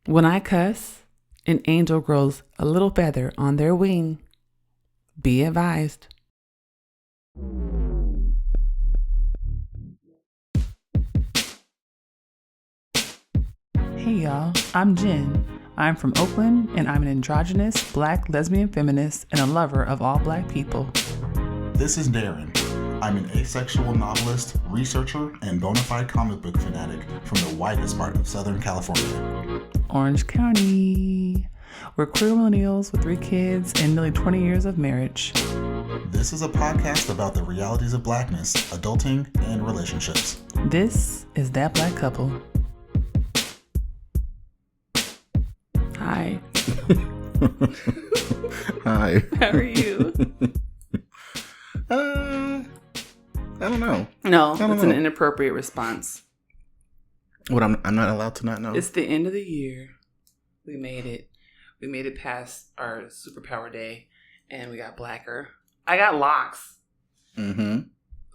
When I cuss, an angel grows a little feather on their wing. Be advised. Hey y'all, I'm Jen. I'm from Oakland and I'm an androgynous black lesbian feminist and a lover of all black people. This is Daren. I'm an asexual novelist, researcher, and bona fide comic book fanatic from the whitest part of Southern California. Orange County. We're queer millennials with 3 kids and nearly 20 years of marriage. This is a podcast about the realities of blackness, adulting, and relationships. This is That Black Couple. Hi. Hi. How are you? I don't know. No, it's an inappropriate response. What, I'm not allowed to not know? It's the end of the year. We made it. We made it past our superpower day, and we got blacker. I got locks. Mm-hmm.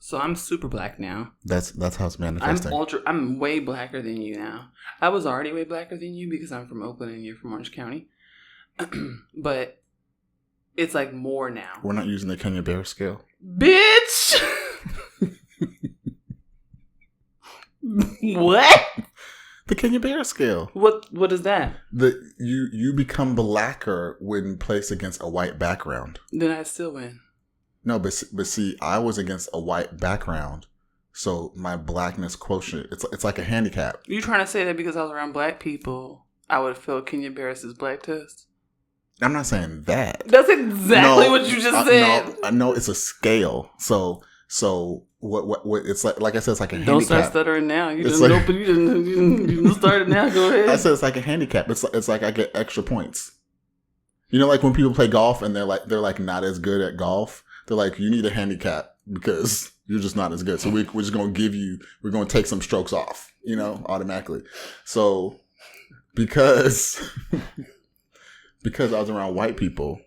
So I'm super black now. That's how it's manifesting. I'm way blacker than you now. I was already way blacker than you because I'm from Oakland and you're from Orange County. But it's like more now. We're not using the Kenya Bear scale. Bitch! What? The Kenya Bear scale. What is that? You become blacker when placed against a white background. Then I still win. No, but see, I was against a white background, so my blackness quotient, it's like a handicap. You trying to say that because I was around black people, I would feel Kenya Barris's black test? I'm not saying that. That's exactly what you just said. No, I know it's a scale. So what it's like I said, it's like a handicap. Don't start stuttering now. You didn't open. You didn't start it now. Go ahead. I said it's like a handicap. It's like I get extra points. You know, like when people play golf and they're like not as good at golf. They're like, you need a handicap because you're just not as good. So we're just going to we're going to take some strokes off, you know, automatically. So because I was around white people,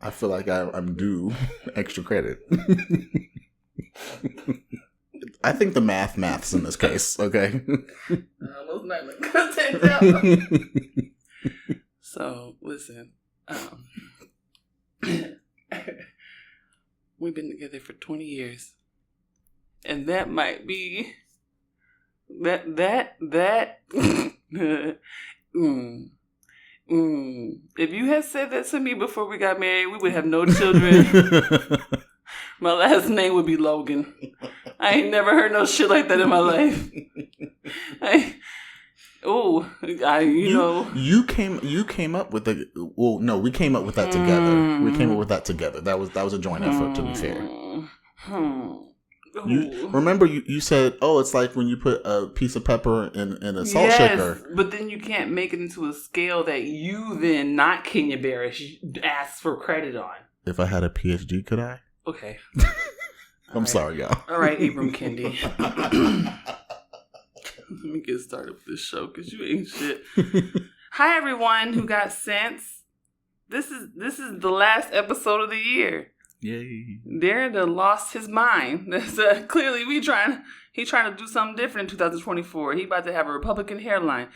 I feel like I'm due extra credit. I think the maths in this case, okay? Almost not the content out. So, listen. We've been together for 20 years. And that might be that If you had said that to me before we got married, we would have no children. My last name would be Logan. I ain't never heard no shit like that in my life. You came up with we came up with that together. We came up with that together. That was a joint effort, to be fair. You said, it's like when you put a piece of pepper in a salt shaker. But then you can't make it into a scale that you then, not Kenya Barris, asked for credit on. If I had a PhD, could I? Okay. I'm sorry, y'all. All right, Abram Kendi. Let me get started with this show because you ain't shit. Hi, everyone who got sense. This is the last episode of the year. Yay! Daren done lost his mind. Clearly, he trying to do something different in 2024. He about to have a Republican hairline.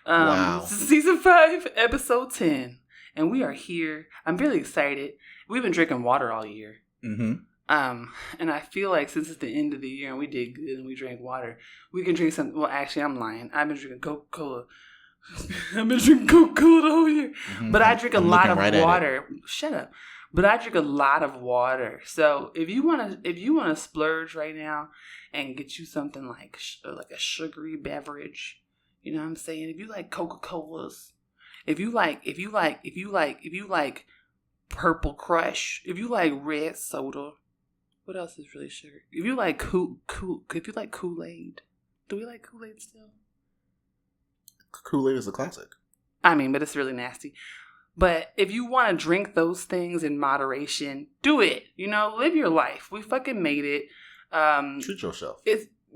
Wow. Season 5, episode 10, and we are here. I'm really excited. We've been drinking water all year. Mm-hmm. And I feel like since it's the end of the year and we did good and we drank water, we can drink something. Well, actually, I'm lying. I've been drinking Coca-Cola. I've been drinking Coca-Cola the whole year. Mm-hmm. But I drink a lot of water. Shut up. But I drink a lot of water. So if you wanna splurge right now and get you something like a sugary beverage, you know what I'm saying? If you like Coca-Colas, if you like Purple Crush, if you like red soda, what else is really sugar? If you like if you like Kool-Aid, do we like Kool-Aid still? Kool-Aid is a classic. I mean, but it's really nasty. But if you want to drink those things in moderation, do it. You know, live your life. We fucking made it. Treat yourself.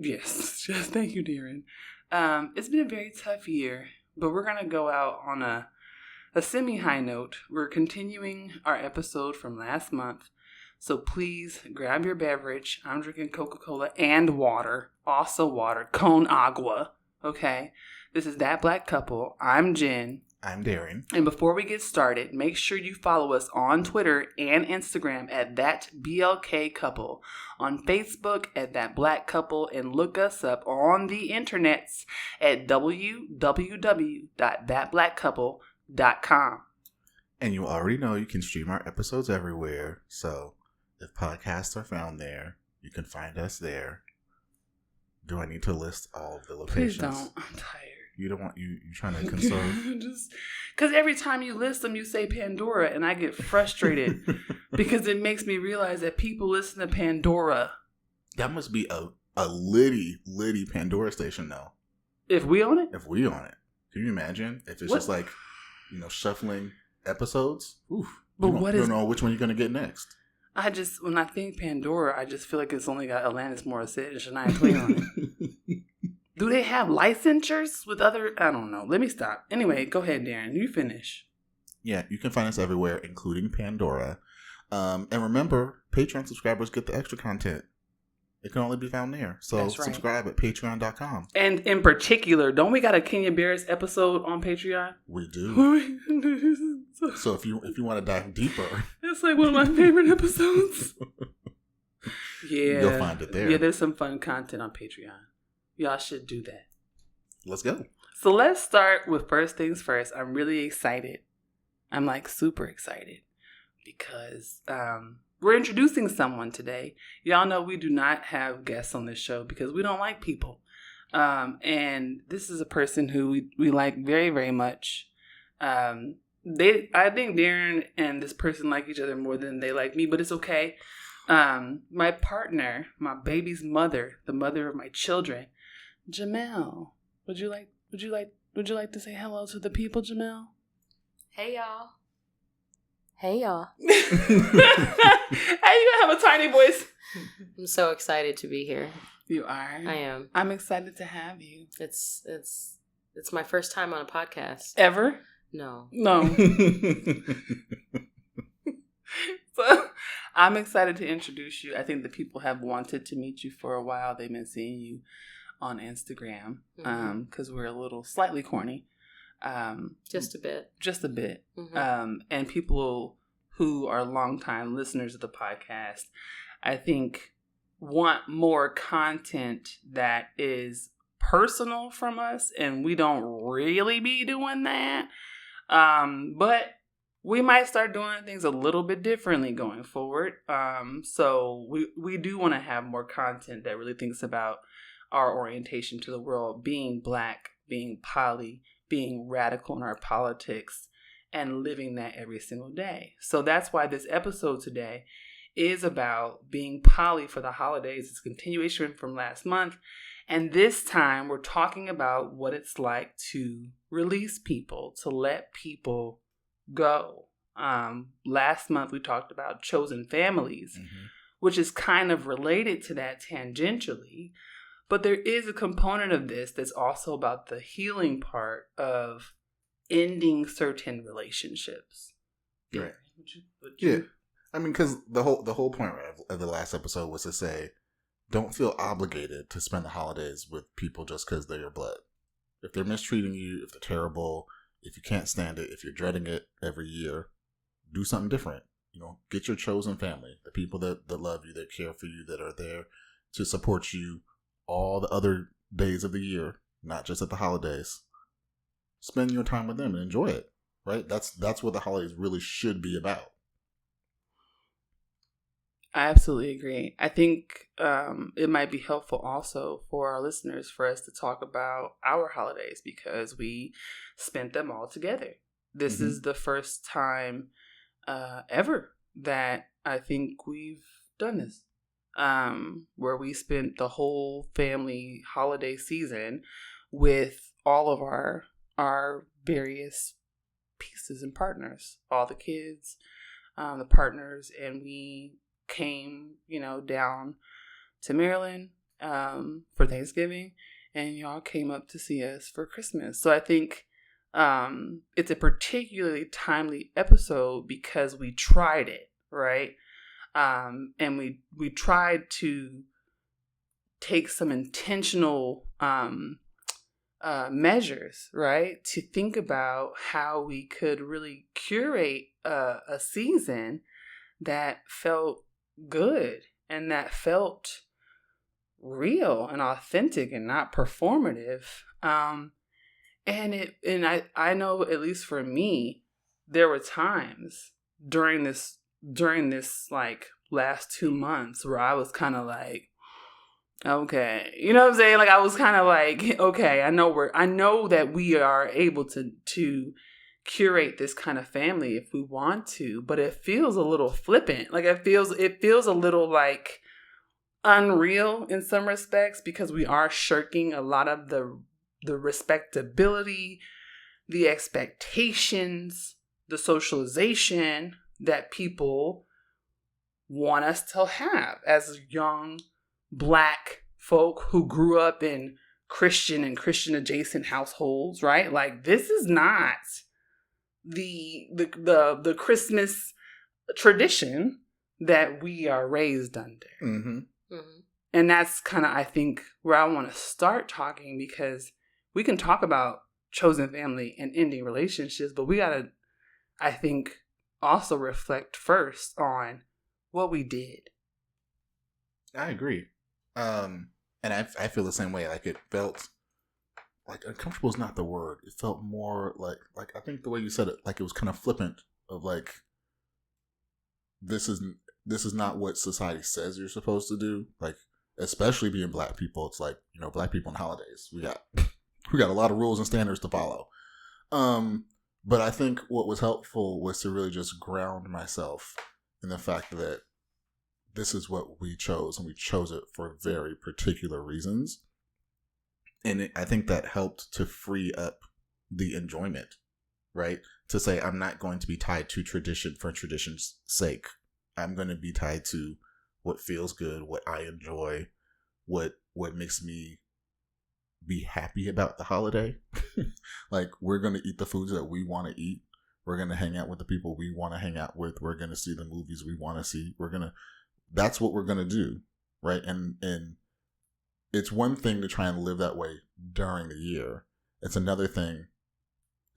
Yes, thank you, Daren. It's been a very tough year, but we're gonna go out on a semi-high note. We're continuing our episode from last month. So please grab your beverage. I'm drinking Coca-Cola and water. Also water. Con agua. Okay? This is That Black Couple. I'm Jen. I'm Daren. And before we get started, make sure you follow us on Twitter and Instagram at That BLK Couple, on Facebook at That Black Couple, and look us up on the internets at www.thatblackcouple.com. And you already know you can stream our episodes everywhere. So if podcasts are found there, you can find us there. Do I need to list all of the locations? Please don't. I'm tired. You don't want you trying to conserve? Just because every time you list them, you say Pandora, and I get frustrated because it makes me realize that people listen to Pandora. That must be a litty Pandora station, though. If we own it? If we own it. Can you imagine? If it's just like, shuffling episodes? Oof. But you don't know which one you're going to get next. When I think Pandora, I just feel like it's only got Alanis Morissette and Shania Twain on it. Do they have licensures with other... I don't know. Let me stop. Anyway, go ahead, Daren. You finish. Yeah, you can find us everywhere, including Pandora. And remember, Patreon subscribers get the extra content. It can only be found there. So subscribe at patreon.com. And in particular, don't we got a Kenya Barris episode on Patreon? We do. So if you want to dive deeper... It's like one of my favorite episodes. Yeah. You'll find it there. Yeah, there's some fun content on Patreon. Y'all should do that. Let's go. So let's start with first things first. I'm really excited. I'm like super excited because we're introducing someone today. Y'all know we do not have guests on this show because we don't like people. And this is a person who we like very, very much. I think Daren and this person like each other more than they like me, but it's okay. My partner, my baby's mother, the mother of my children, Jamelle, would you like to say hello to the people, Jamelle? Hey y'all. Hey y'all. How you gonna have a tiny voice? I'm so excited to be here. You are? I am. I'm excited to have you. It's my first time on a podcast. Ever? No. So I'm excited to introduce you. I think the people have wanted to meet you for a while. They've been seeing you on Instagram because we're a little slightly corny. Just a bit. Mm-hmm. And people who are longtime listeners of the podcast, I think, want more content that is personal from us, and we don't really be doing that. But we might start doing things a little bit differently going forward. So we do want to have more content that really thinks about our orientation to the world, being Black, being poly, being radical in our politics, and living that every single day. So that's why this episode today is about being poly for the holidays. It's a continuation from last month. And this time we're talking about what it's like to release people, to let people go. Last month we talked about chosen families, which is kind of related to that tangentially. But there is a component of this that's also about the healing part of ending certain relationships. Right. Yeah. I mean, because the whole point of the last episode was to say, don't feel obligated to spend the holidays with people just because they're your blood. If they're mistreating you, if they're terrible, if you can't stand it, if you're dreading it every year, do something different. Get your chosen family, the people that love you, that care for you, that are there to support you all the other days of the year, not just at the holidays. Spend your time with them and enjoy it, right? That's what the holidays really should be about. I absolutely agree. I think it might be helpful also for our listeners for us to talk about our holidays because we spent them all together. This is the first time ever that I think we've done this. Where we spent the whole family holiday season with all of our various pieces and partners, all the kids, the partners, and we came, down to Maryland for Thanksgiving, and y'all came up to see us for Christmas. So I think it's a particularly timely episode because we tried it, right? And we tried to take some intentional measures, right? To think about how we could really curate a season that felt good and that felt real and authentic and not performative. And I know, at least for me, there were times during this like last 2 months where I was kind of like, okay, you know what I'm saying? Like, I was kind of like, okay, I know that we are able to curate this kind of family if we want to, but it feels a little flippant. Like, it feels a little like unreal in some respects, because we are shirking a lot of the respectability, the expectations, the socialization that people want us to have as young Black folk who grew up in Christian and Christian adjacent households, right? Like, this is not the Christmas tradition that we are raised under. Mm-hmm. Mm-hmm. And that's kind of, I think, where I want to start talking, because we can talk about chosen family and ending relationships, but we got to, I think, also reflect first on what we did. I agree. And I feel the same way. Like, it felt like uncomfortable is not the word. It felt more like I think the way you said it, like it was kind of flippant of like, this is not what society says you're supposed to do. Like, especially being Black people, it's like, you know, Black people on holidays, we got a lot of rules and standards to follow. But I think what was helpful was to really just ground myself in the fact that this is what we chose, and we chose it for very particular reasons. And I think that helped to free up the enjoyment, right? To say, I'm not going to be tied to tradition for tradition's sake. I'm going to be tied to what feels good, what I enjoy, what makes me be happy about the holiday. Like, we're going to eat the foods that we want to eat. We're going to hang out with the people we want to hang out with. We're going to see the movies we want to see. That's what we're going to do, right? And it's one thing to try and live that way during the year. It's another thing,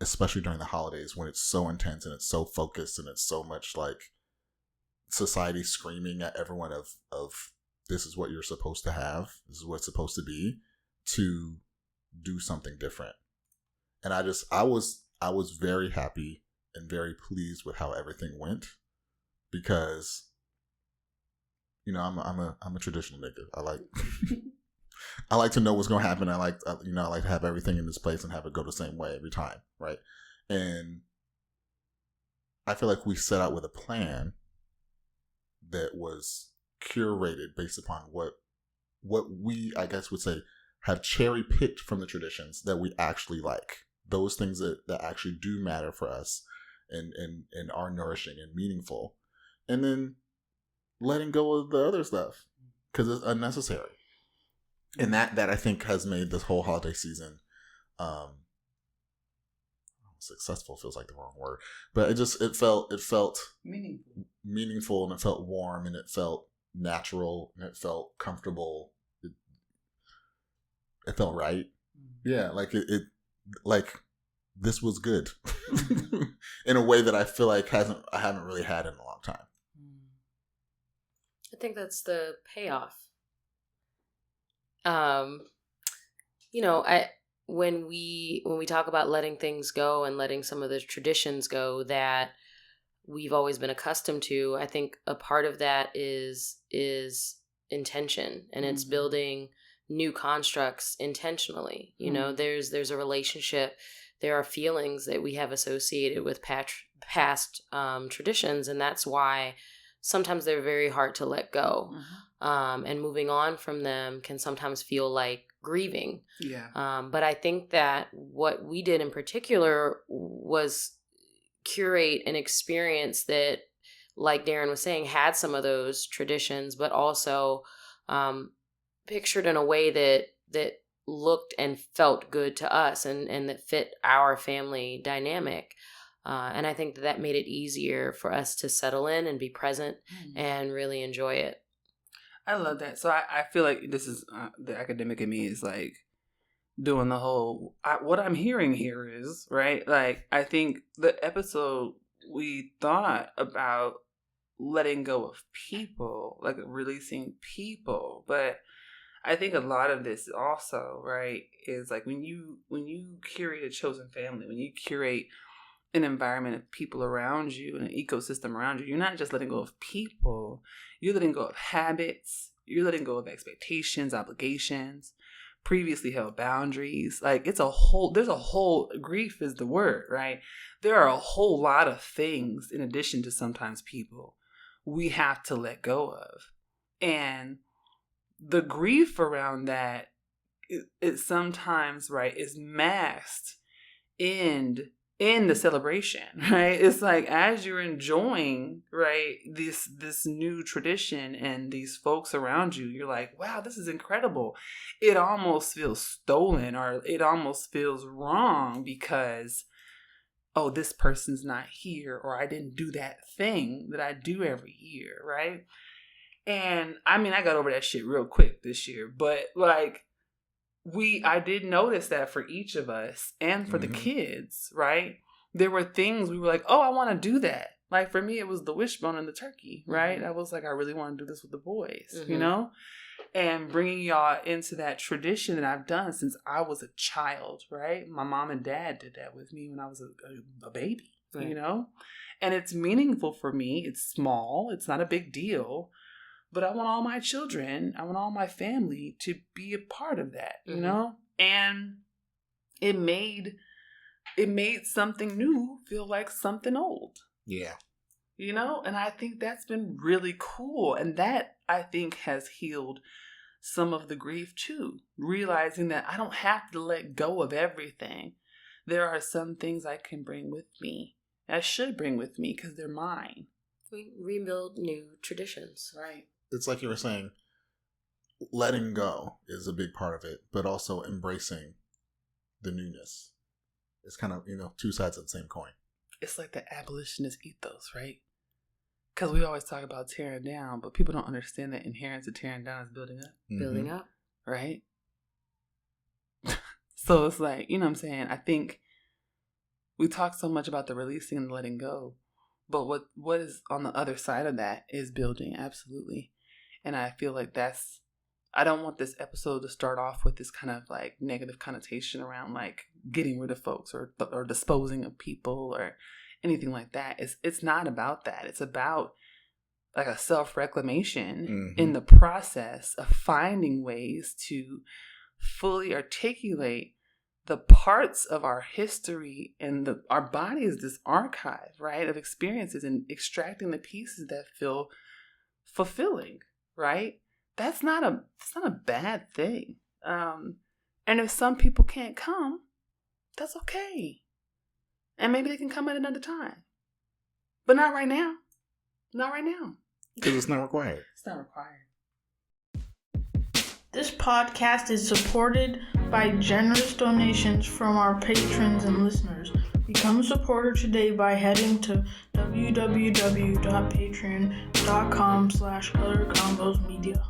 especially during the holidays, when it's so intense and it's so focused and it's so much like society screaming at everyone of this is what you're supposed to have, this is what it's supposed to be, to do something different. And I was very happy and very pleased with how everything went, because, you know, I'm a traditional nigga. I like to know what's going to happen. I like to have everything in this place and have it go the same way every time, right? And I feel like we set out with a plan that was curated based upon what we, I guess, would say, have cherry picked from the traditions that we actually like. Those things that actually do matter for us and are nourishing and meaningful. And then letting go of the other stuff because it's unnecessary. And that I think has made this whole holiday season successful feels like the wrong word, but it felt meaningful, and it felt warm, and it felt natural, and it felt comfortable. It felt right. Yeah, like it like this was good in a way that I feel like I haven't really had in a long time. I think that's the payoff. You know, when we talk about letting things go and letting some of the traditions go that we've always been accustomed to, I think a part of that is intention, and it's building new constructs intentionally. You know, there's a relationship, there are feelings that we have associated with past traditions, and that's why sometimes they're very hard to let go. And moving on from them can sometimes feel like grieving. Yeah. But I think that what we did in particular was curate an experience that, like Daren was saying, had some of those traditions, but also pictured in a way that looked and felt good to us and that fit our family dynamic. And I think that made it easier for us to settle in and be present and really enjoy it. I love that. So I feel like this is the academic in me is like, doing the whole, what I'm hearing here is, right? Like, I think the episode we thought about letting go of people, like releasing people. But I think a lot of this also, right, is like when you curate a chosen family, when you curate an environment of people around you and an ecosystem around you, you're not just letting go of people, you're letting go of habits, you're letting go of expectations, obligations, previously held boundaries. Like there's a whole, grief is the word, right? There are a whole lot of things in addition to sometimes people we have to let go of. And the grief around that, it sometimes, right, is masked in the celebration, right? It's like as you're enjoying, right, this new tradition and these folks around you, you're like, wow, this is incredible. It almost feels stolen, or it almost feels wrong because, oh, this person's not here, or I didn't do that thing that I do every year, right? And I mean, I got over that shit real quick this year, but like I did notice that for each of us and for the kids, right? There were things we were like, oh, I want to do that. Like for me, it was the wishbone and the turkey, right? I was like, I really want to do this with the boys, you know? And bringing y'all into that tradition that I've done since I was a child, right? My mom and dad did that with me when I was a baby, you know? And it's meaningful for me. It's small. It's not a big deal. But I want all my children, I want all my family to be a part of that, you know? And it made something new feel like something old. Yeah. You know? And I think that's been really cool. And that, I think, has healed some of the grief too. Realizing that I don't have to let go of everything. There are some things I can bring with me. I should bring with me because they're mine. We rebuild new traditions. Right. It's like you were saying, letting go is a big part of it, but also embracing the newness. It's kind of, two sides of the same coin. It's like the abolitionist ethos, right? Because we always talk about tearing down, but people don't understand that inherent to tearing down is building up. Building up. Right? So it's like, you know what I'm saying? I think we talk so much about the releasing and the letting go, but what is on the other side of that is building, absolutely. And I feel like I don't want this episode to start off with this kind of like negative connotation around like getting rid of folks or disposing of people or anything like that. It's not about that. It's about like a self-reclamation in the process of finding ways to fully articulate the parts of our history and our body is this archive, right, of experiences, and extracting the pieces that feel fulfilling. Right? That's not a bad thing. And if some people can't come, that's okay. And maybe they can come at another time. But not right now. Not right now. Because it's not required. It's not required. This podcast is supported by generous donations from our patrons and listeners. Become a supporter today by heading to www.patreon.com/othercombosmedia.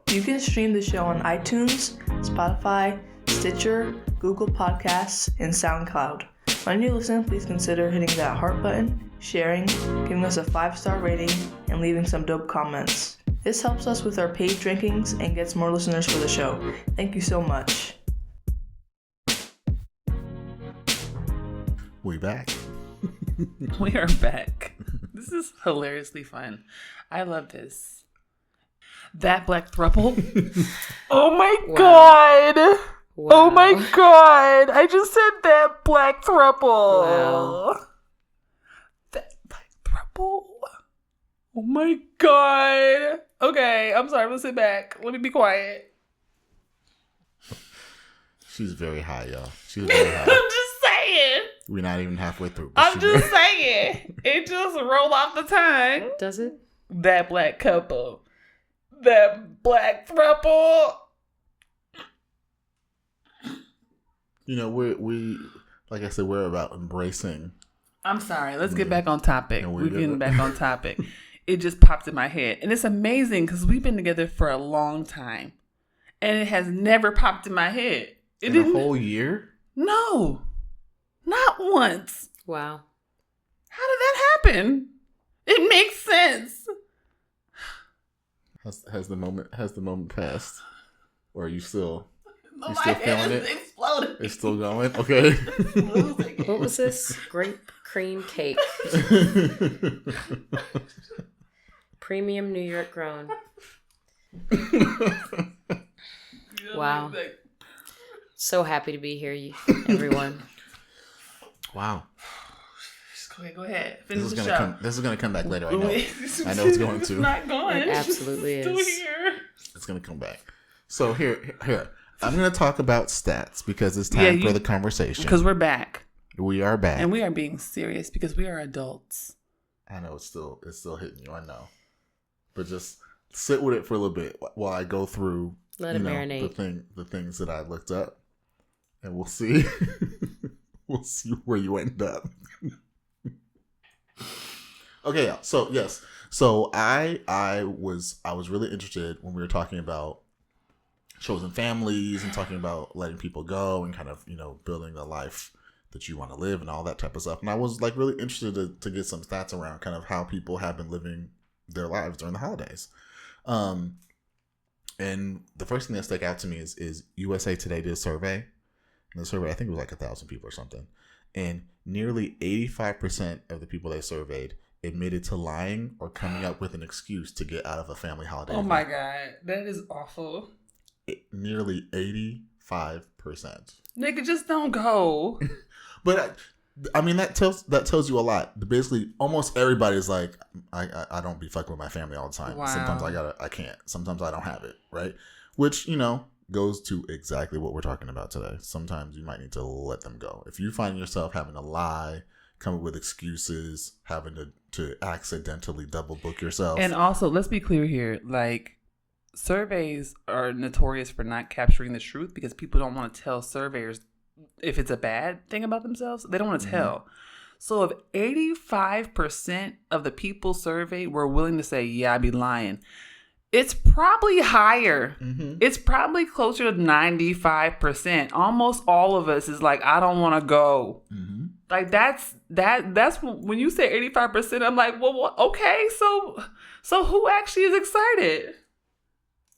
You can stream the show on iTunes, Spotify, Stitcher, Google Podcasts, and SoundCloud. When you listen, please consider hitting that heart button, sharing, giving us a 5-star rating, and leaving some dope comments. This helps us with our page rankings and gets more listeners for the show. Thank you so much. We back. We are back. This is hilariously fun. I love this. That black throuple. Oh my God. Wow. Oh my God. I just said that black throuple. Wow. That black throuple. Oh my God. Okay, I'm sorry. I'm going to sit back. Let me be quiet. She's very high, y'all. She's very high. I'm just saying. We're not even halfway through. I'm just saying. It just rolled off the tongue. Does it? That black couple. That black throuple. We like I said, we're about embracing. I'm sorry. Let's get back on topic. And we're getting back on topic. It just popped in my head. And it's amazing because we've been together for a long time. And it has never popped in my head. In a whole year? No, not once. Wow. How did that happen? It makes sense. Has the moment passed, or are you still? No, You my still head feeling is it? exploding. It's still going. Okay. What was this? Grape cream cake. Premium New York grown. Wow. So happy to be here, everyone. Wow. Okay, go ahead. This Finish is the gonna show. come. This is gonna come back later. I know. I know it's going to. It's not going. It absolutely It's still is. here. It's gonna come back. So here. I'm gonna talk about stats because it's time for the conversation. Because we're back. We are back, And we are being serious because we are adults. I know it's still hitting you. I know, but just sit with it for a little bit while I go through. Let it marinate. The things that I looked up, and we'll see. We'll see where you end up. Okay, so yes, so I was really interested when we were talking about chosen families and talking about letting people go and kind of building the life that you want to live and all that type of stuff. And I was like really interested to get some stats around kind of how people have been living their lives during the holidays. And the first thing that stuck out to me is USA Today did a survey. And the survey, I think it was like 1,000 people or something. And nearly 85% of the people they surveyed admitted to lying or coming up with an excuse to get out of a family holiday. Oh my God. That is awful. Nearly 85%. Nigga, just don't go. But I mean, that tells you a lot. Basically, almost everybody's like, I don't be fucking with my family all the time. Wow. Sometimes I can't. Sometimes I don't have it, right? Which, goes to exactly what we're talking about today. Sometimes you might need to let them go. If you find yourself having to lie, come up with excuses, having to accidentally double book yourself. And also, let's be clear here. Like, surveys are notorious for not capturing the truth because people don't want to tell surveyors if it's a bad thing about themselves. They don't want to tell. So if 85% of the people surveyed were willing to say, yeah, I be lying, it's probably higher. Mm-hmm. It's probably closer to 95%. Almost all of us is like, I don't want to go. Mm-hmm. Like that's when you say 85%, I'm like, well, okay, so who actually is excited?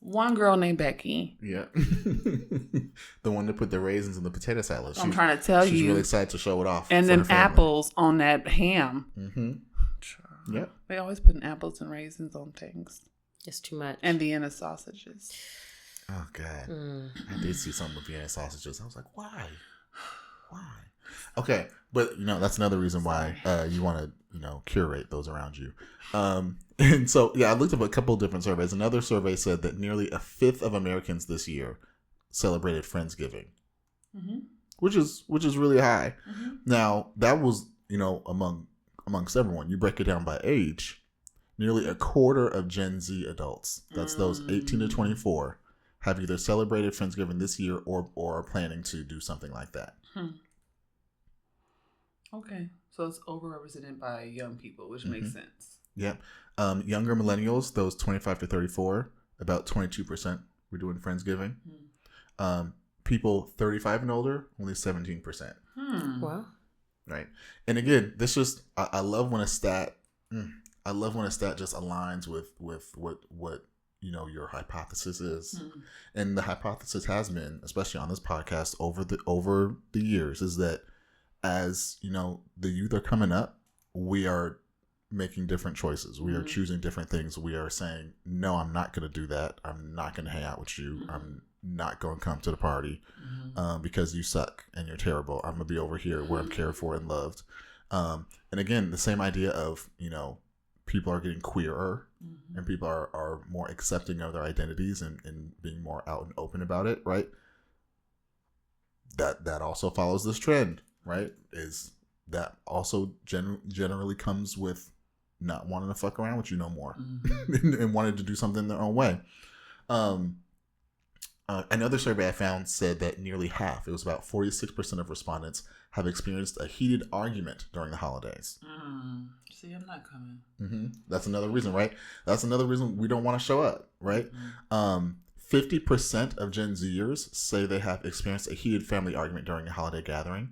One girl named Becky. Yeah. The one that put the raisins in the potato salad. I'm trying to tell she's you. Really excited to show it off. And then apples on that ham. Mm-hmm. Yep. They always putting apples and raisins on things. It's too much. And Vienna sausages. Oh, God. I did see some with Vienna sausages. I was like, why? Okay. But, that's another reason why you want to, curate those around you. And so, yeah, I looked up a couple of different surveys. Another survey said that nearly a fifth of Americans this year celebrated Friendsgiving, which is really high. Mm-hmm. Now, that was, amongst everyone. You break it down by age. Nearly a quarter of Gen Z adults, that's those 18 to 24, have either celebrated Friendsgiving this year or are planning to do something like that. Okay. So it's overrepresented by young people, which makes sense. Yep. Younger millennials, those 25 to 34, about 22% were doing Friendsgiving. People 35 and older, only 17%. Wow. Right. And again, this just, I love when a stat... I love when a stat just aligns with what your hypothesis is. And the hypothesis has been, especially on this podcast over the years, is that as the youth are coming up, we are making different choices. We are choosing different things. We are saying, no, I'm not going to do that. I'm not going to hang out with you. I'm not going to come to the party because you suck and you're terrible. I'm going to be over here where I'm cared for and loved. And again, the same idea of people are getting queerer and people are more accepting of their identities and being more out and open about it, right? That also follows this trend, right? Is that also generally comes with not wanting to fuck around with you no more and wanting to do something their own way. Another survey I found said that nearly half, it was about 46% of respondents, have experienced a heated argument during the holidays. See, I'm not coming. That's another reason, right? That's another reason we don't want to show up, right? 50% of Gen Zers say they have experienced a heated family argument during a holiday gathering.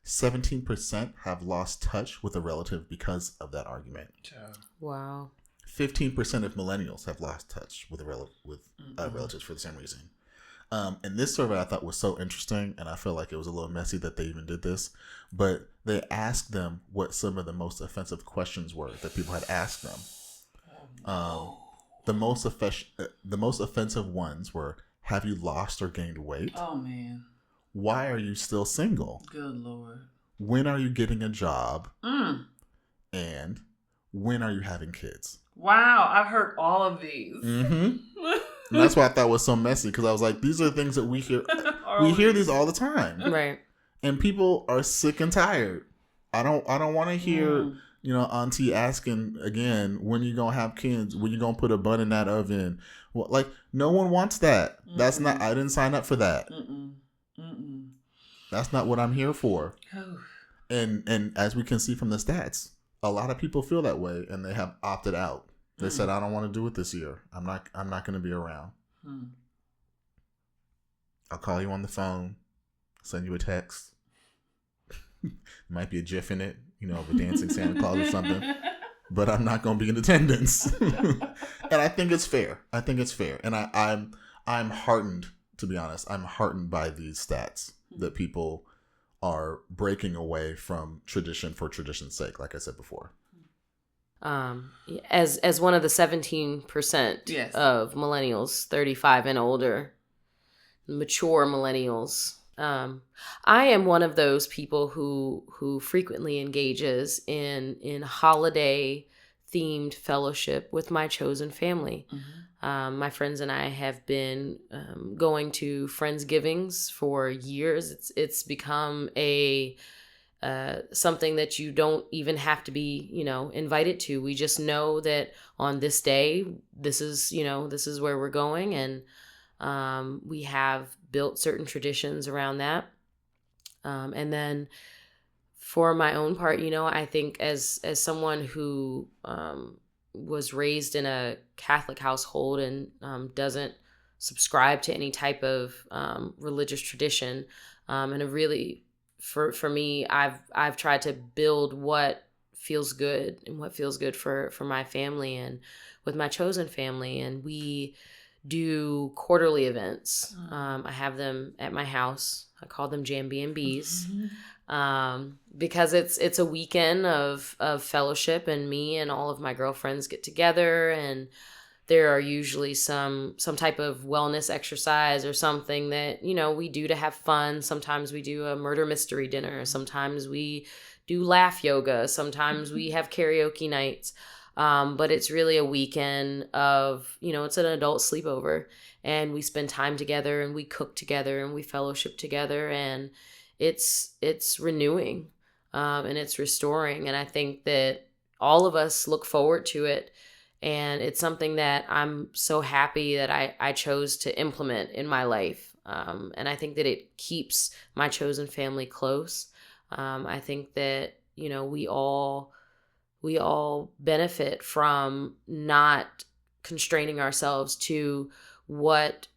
17% have lost touch with a relative because of that argument. Wow. 15% of millennials have lost touch with relatives for the same reason. And this survey I thought was so interesting, and I feel like it was a little messy that they even did this, but they asked them what some of the most offensive questions were that people had asked them. The most offensive ones were, have you lost or gained weight? Oh, man. Why are you still single? Good Lord. When are you getting a job? And when are you having kids? Wow, I've heard all of these. Mm-hmm. And that's why I thought it was so messy, because I was like, these are the things that we hear. We hear these all the time. Right. And people are sick and tired. I don't want to hear, auntie asking again, when you going to have kids? When you going to put a bun in that oven? Well, like, no one wants that. That's not, I didn't sign up for that. That's not what I'm here for. And as we can see from the stats, a lot of people feel that way, and they have opted out. They said, I don't want to do it this year. I'm not going to be around. I'll call you on the phone, send you a text. Might be a GIF in it, of a dancing Santa Claus or something. But I'm not going to be in attendance. And I think it's fair. And I'm heartened, to be honest. I'm heartened by these stats that people are breaking away from tradition for tradition's sake, like I said before. As one of the 17% of millennials, 35 and older, mature millennials, I am one of those people who frequently engages in holiday themed fellowship with my chosen family. My friends and I have been going to Friendsgivings for years. It's become a something that you don't even have to be, invited to. We just know that on this day, this is where we're going, and we have built certain traditions around that. And then for my own part, I think as someone who was raised in a Catholic household and doesn't subscribe to any type of religious tradition, and have really, for me, I've tried to build what feels good and what feels good for my family and with my chosen family. And we do quarterly events. I have them at my house. I call them Jam-B&Bs. Because it's a weekend of fellowship, and me and all of my girlfriends get together, and there are usually some type of wellness exercise or something that, we do to have fun. Sometimes we do a murder mystery dinner. Sometimes we do laugh yoga. Sometimes we have karaoke nights. But it's really a weekend of, it's an adult sleepover, and we spend time together, and we cook together, and we fellowship together, and it's renewing, and it's restoring. And I think that all of us look forward to it. And it's something that I'm so happy that I chose to implement in my life. And I think that it keeps my chosen family close. I think that, we all benefit from not constraining ourselves to what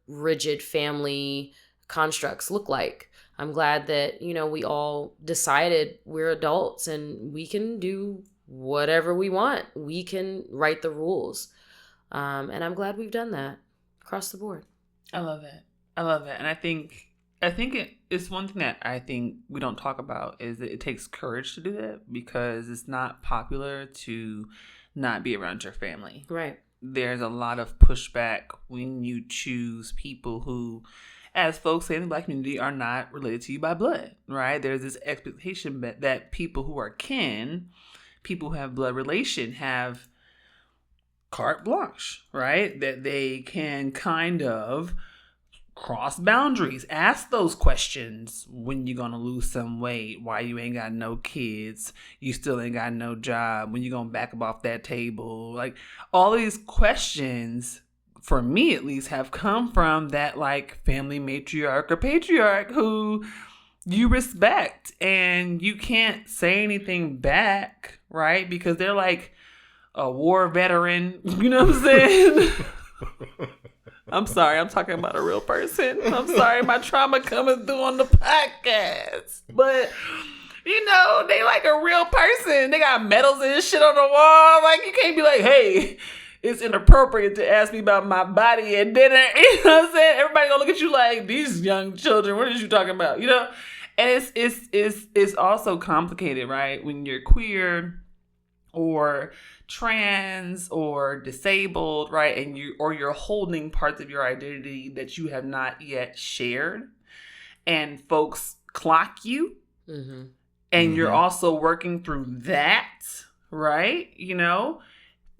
rigid family constructs look like. I'm glad that, we all decided we're adults and we can do whatever we want. We can write the rules. And I'm glad we've done that across the board. I love it. And I think it's one thing that I think we don't talk about is that it takes courage to do that, because it's not popular to not be around your family. Right. There's a lot of pushback when you choose people who, as folks say in the Black community, are not related to you by blood, right? There's this expectation that people who are kin, people who have blood relation, have carte blanche, right? That they can kind of cross boundaries, ask those questions. When you gonna lose some weight? Why you ain't got no kids? You still ain't got no job? When you gonna back up off that table? Like, all these questions, for me at least, have come from that like family matriarch or patriarch who you respect, and you can't say anything back, right? Because they're like a war veteran, you know what I'm saying? I'm sorry, I'm talking about a real person. I'm sorry, my trauma coming through on the podcast. But, you know, they like a real person. They got medals and shit on the wall. Like, you can't be like, hey, it's inappropriate to ask me about my body at dinner. You know what I'm saying? Everybody gonna look at you like, these young children, what are you talking about? You know? And it's also complicated, right? When you're queer or trans or disabled, right? And you're holding parts of your identity that you have not yet shared, and folks clock you, and you're also working through that, right? You know,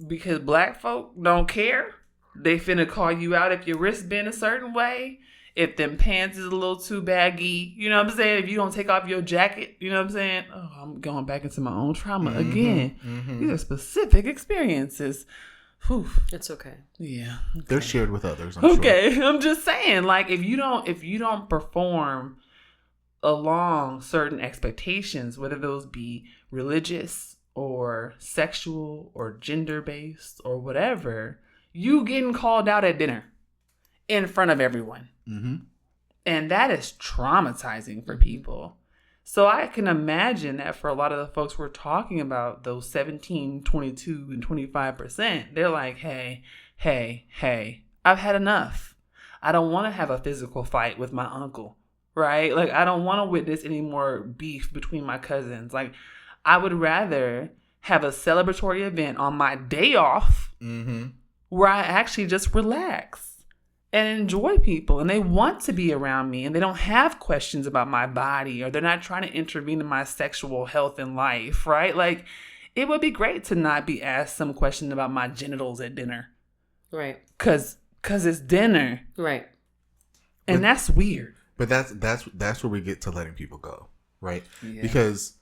because Black folk don't care. They finna call you out if your wrist bend a certain way, if them pants is a little too baggy, you know what I'm saying? If you don't take off your jacket, you know what I'm saying? Oh, I'm going back into my own trauma again. These are specific experiences. Whew. It's okay. Yeah. Okay. They're shared with others, I'm sure. I'm just saying, like, if you don't perform along certain expectations, whether those be religious or sexual or gender-based or whatever, you getting called out at dinner in front of everyone. And that is traumatizing for people. So I can imagine that for a lot of the folks we're talking about, those 17, 22, and 25%, they're like, hey, I've had enough. I don't want to have a physical fight with my uncle, right? Like, I don't want to witness any more beef between my cousins. Like, I would rather have a celebratory event on my day off where I actually just relax and enjoy people, and they want to be around me, and they don't have questions about my body, or they're not trying to intervene in my sexual health and life, right? Like, it would be great to not be asked some question about my genitals at dinner. Right. Cause it's dinner. Right. And that's weird. But that's where we get to letting people go, right? Yeah. Because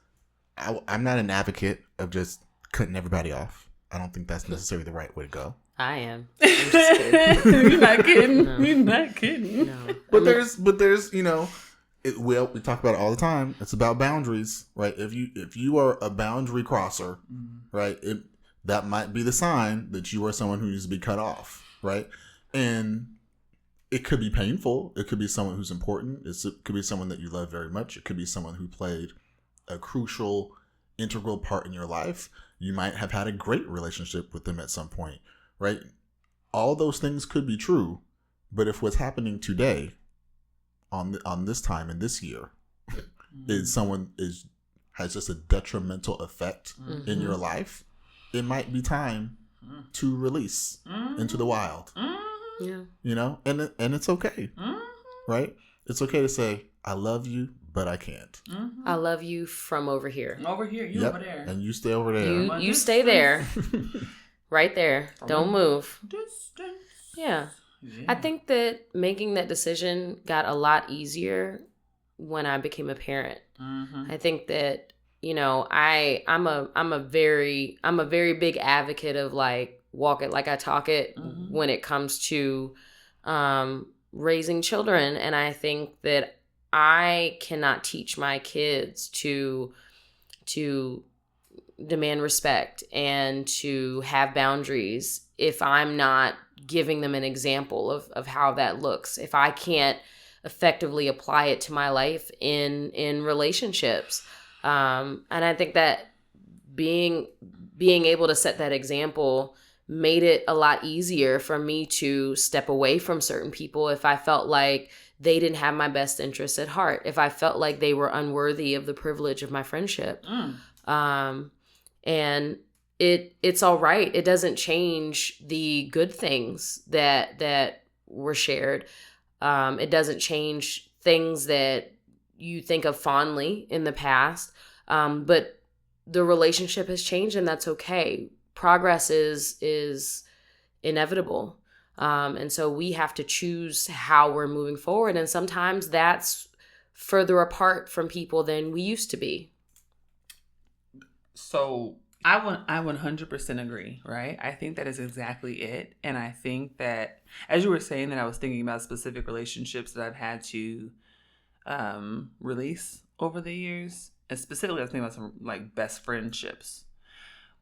I'm not an advocate of just cutting everybody off. I don't think that's necessarily the right way to go. I am. I'm just kidding. You're not kidding. No. You're not kidding. No. But there's you know, we talk about it all the time. It's about boundaries, right? If you are a boundary crosser, right, that might be the sign that you are someone who needs to be cut off, right? And it could be painful. It could be someone who's important. It could be someone that you love very much. It could be someone who played a crucial, integral part in your life. You might have had a great relationship with them at some point, right? All those things could be true, but if what's happening today, on this time in this year, is someone has just a detrimental effect in your life, it might be time to release into the wild. Yeah. You know, and it's okay, right? It's okay to say, I love you, but I can't. I love you from over here. Over here, you over there. And you stay over there. You stay there. Right there. Don't move. Distance. Yeah. I think that making that decision got a lot easier when I became a parent. I think that, you know, I'm a very big advocate of like walk it like I talk it when it comes to raising children. And I think that I cannot teach my kids to demand respect and to have boundaries if I'm not giving them an example of how that looks. If I can't effectively apply it to my life in relationships. And I think that being able to set that example made it a lot easier for me to step away from certain people if I felt like they didn't have my best interests at heart, if I felt like they were unworthy of the privilege of my friendship. And it's all right. It doesn't change the good things that were shared. It doesn't change things that you think of fondly in the past. But the relationship has changed, and that's okay. Progress is inevitable. And so we have to choose how we're moving forward. And sometimes that's further apart from people than we used to be. So I 100% agree, right? I think that is exactly it. And I think that, as you were saying that, I was thinking about specific relationships that I've had to release over the years. And specifically, I was thinking about some like best friendships,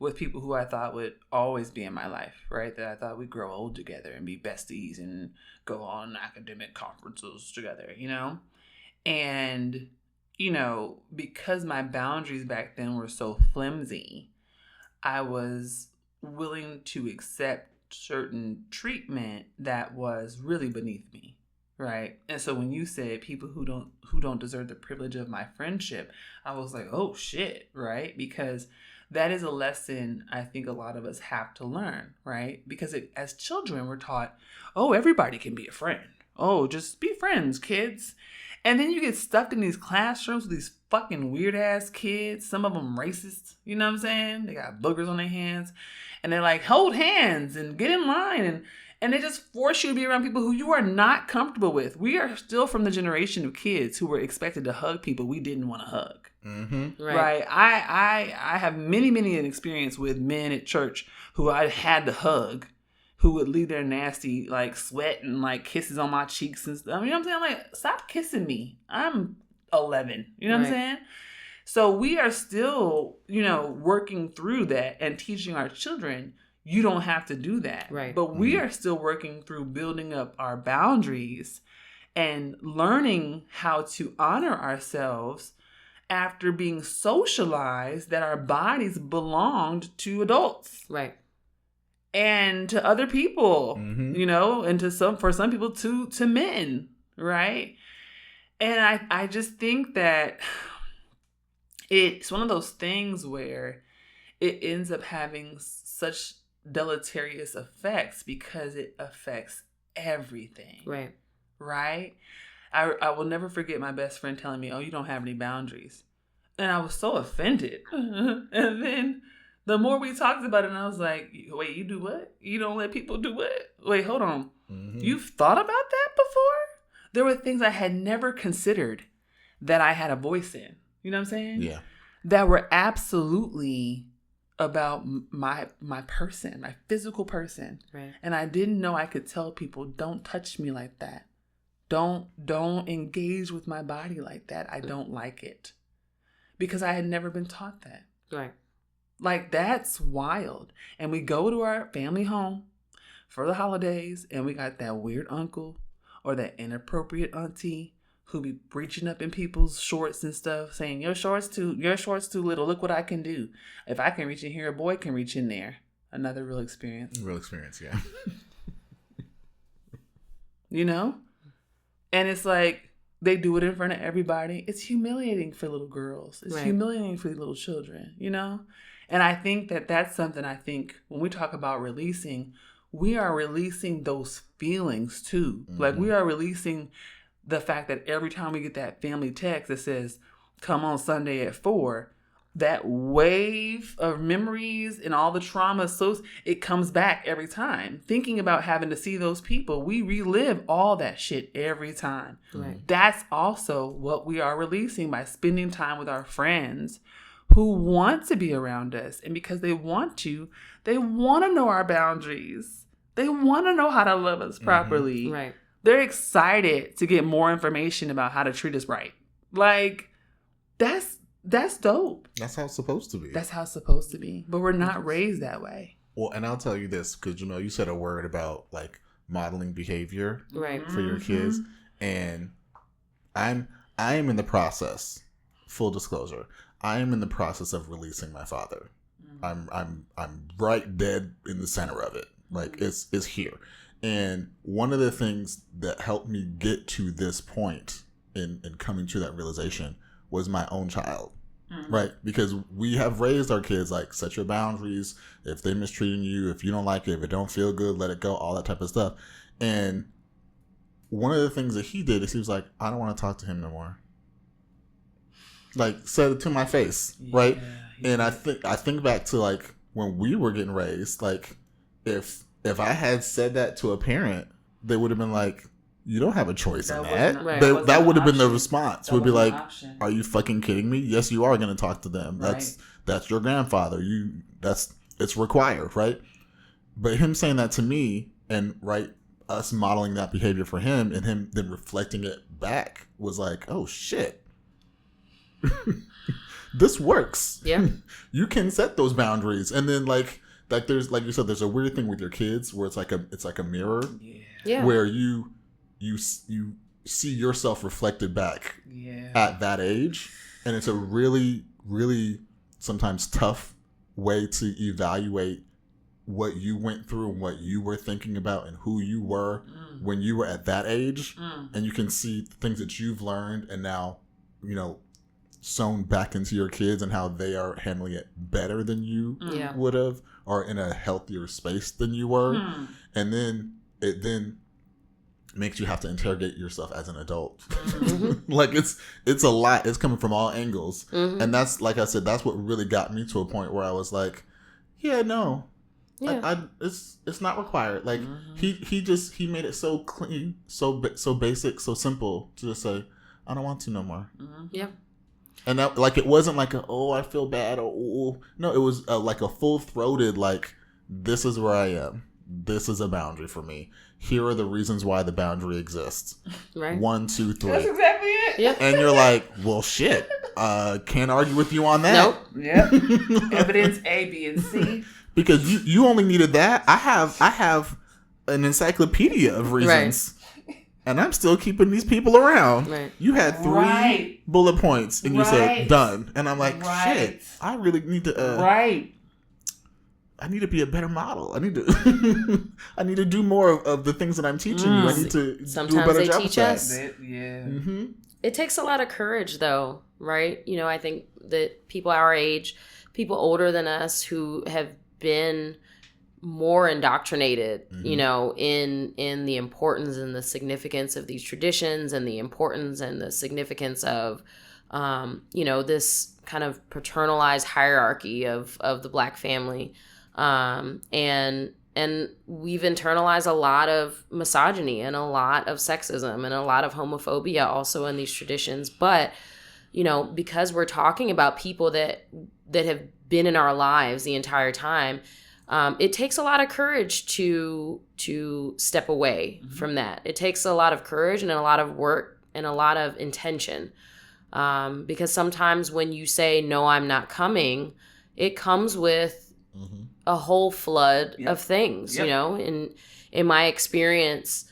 with people who I thought would always be in my life, right? That I thought we'd grow old together and be besties and go on academic conferences together, you know? And, you know, because my boundaries back then were so flimsy, I was willing to accept certain treatment that was really beneath me, right? And so when you said people who don't deserve the privilege of my friendship, I was like, oh shit, right? Because that is a lesson I think a lot of us have to learn, right? Because as children, we're taught, oh, everybody can be a friend. Oh, just be friends, kids. And then you get stuck in these classrooms with these fucking weird ass kids. Some of them racist, you know what I'm saying? They got boogers on their hands. And they're like, hold hands and get in line. And they just force you to be around people who you are not comfortable with. We are still from the generation of kids who were expected to hug people we didn't want to hug. Mm-hmm. Right. I have many an experience with men at church who I had to hug, who would leave their nasty like sweat and like kisses on my cheeks and stuff. You know what I'm saying? I'm like, stop kissing me. I'm 11. You know what I'm saying? So we are still, you know, working through that and teaching our children, you don't have to do that. Right. But we are still working through building up our boundaries and learning how to honor ourselves after being socialized that our bodies belonged to adults. Right. And to other people, Mm-hmm. you know, and for some people to men, right? And I just think that it's one of those things where it ends up having such deleterious effects because it affects everything. Right. Right? I will never forget my best friend telling me, oh, you don't have any boundaries. And I was so offended. And then the more we talked about it, and I was like, wait, you do what? You don't let people do what? Wait, hold on. Mm-hmm. You've thought about that before? There were things I had never considered that I had a voice in. You know what I'm saying? Yeah. That were absolutely about my person, my physical person. Right. And I didn't know I could tell people, don't touch me like that. Don't engage with my body like that. I don't like it. Because I had never been taught that. Right. Like, that's wild. And we go to our family home for the holidays, and we got that weird uncle or that inappropriate auntie who be breaching up in people's shorts and stuff, saying, your shorts too little. Look what I can do. If I can reach in here, a boy can reach in there. Another real experience. Real experience, yeah. You know? And it's like, they do it in front of everybody. It's humiliating for little girls. It's Right. humiliating for little children, you know? And I think that that's something I think when we talk about releasing, we are releasing those feelings too. Mm-hmm. Like, we are releasing the fact that every time we get that family text that says, come on Sunday at 4, that wave of memories and all the trauma, so it comes back every time. Thinking about having to see those people, we relive all that shit every time. Right. That's also what we are releasing by spending time with our friends who want to be around us. And because they want to know our boundaries. They want to know how to love us properly. Right. They're excited to get more information about how to treat us right. Like, that's dope. That's how it's supposed to be. That's how it's supposed to be. But we're not raised that way. Well, and I'll tell you this, because, Jamelle, you said a word about, like, modeling behavior Right. for your kids. And I am in the process, full disclosure, I am in the process of releasing my father. I'm right dead in the center of it. Like, it's here. And one of the things that helped me get to this point in coming to that realization was my own child. Right? Because we have raised our kids like, set your boundaries. If they're mistreating you, if you don't like it, if it don't feel good, let it go, all that type of stuff. And one of the things that he did is he was like, I don't want to talk to him no more. Like, said it to my face, right? And I think back to, like, when we were getting raised, like, if I had said that to a parent, they would have been like, you don't have a choice in that. Right. That would have been the response. Would be like, option. are you fucking kidding me? Yes, you are going to talk to them. That's your grandfather. It's required, right? But him saying that to me and us modeling that behavior for him and him then reflecting it back was like, oh shit. this works. Yeah. You can set those boundaries. And then like there's, like you said, there's a weird thing with your kids where it's like a mirror. Yeah. Where you see yourself reflected back at that age. And it's a really, really sometimes tough way to evaluate what you went through and what you were thinking about and who you were when you were at that age. And you can see things that you've learned and now, sewn back into your kids and how they are handling it better than you would have, or in a healthier space than you were. And then it makes you have to interrogate yourself as an adult. Like it's a lot. It's coming from all angles. And that's, like I said, that's what really got me to a point where I was like, yeah, no. Yeah. It's not required. Like he made it so clean, so basic, so simple to just say, I don't want to no more. Yeah. And that, like, it wasn't like I feel bad, or no, it was like a full-throated, like, this is where I am. This is a boundary for me. Here are the reasons why the boundary exists. Right. 1, 2, 3. That's exactly it. Yep. And you're like, well, shit. Can't argue with you on that. Nope. Yep. Evidence A, B, and C. Because you only needed that. I have an encyclopedia of reasons. Right. And I'm still keeping these people around. Right. You had 3 bullet points and you said done. And I'm like, shit, I really need to I need to be a better model. I need to do more of the things that I'm teaching you. I need to do a better job with that. Yeah. Mm-hmm. It takes a lot of courage though, right? I think that people our age, people older than us who have been more indoctrinated, in the importance and the significance of these traditions and the importance and the significance of, this kind of paternalized hierarchy of the Black family. And we've internalized a lot of misogyny and a lot of sexism and a lot of homophobia also in these traditions. But, because we're talking about people that have been in our lives the entire time, it takes a lot of courage to step away from that. It takes a lot of courage and a lot of work and a lot of intention. Because sometimes when you say, no, I'm not coming, it comes with a whole flood of things, in my experience,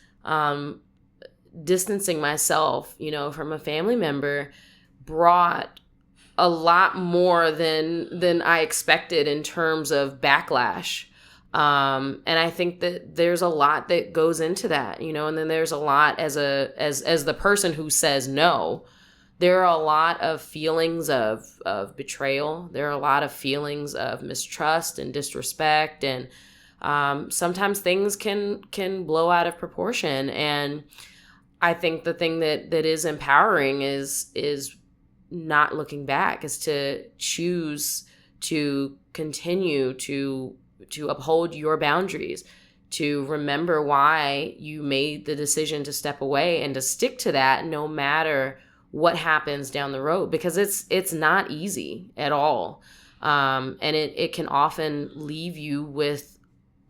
distancing myself, from a family member brought a lot more than I expected in terms of backlash. And I think that there's a lot that goes into that, and then there's a lot as the person who says no. There are a lot of feelings of betrayal. There are a lot of feelings of mistrust and disrespect. And sometimes things can blow out of proportion. And I think the thing that is empowering is not looking back, is to choose to continue to uphold your boundaries, to remember why you made the decision to step away and to stick to that no matter what happens down the road, because it's not easy at all. And it can often leave you with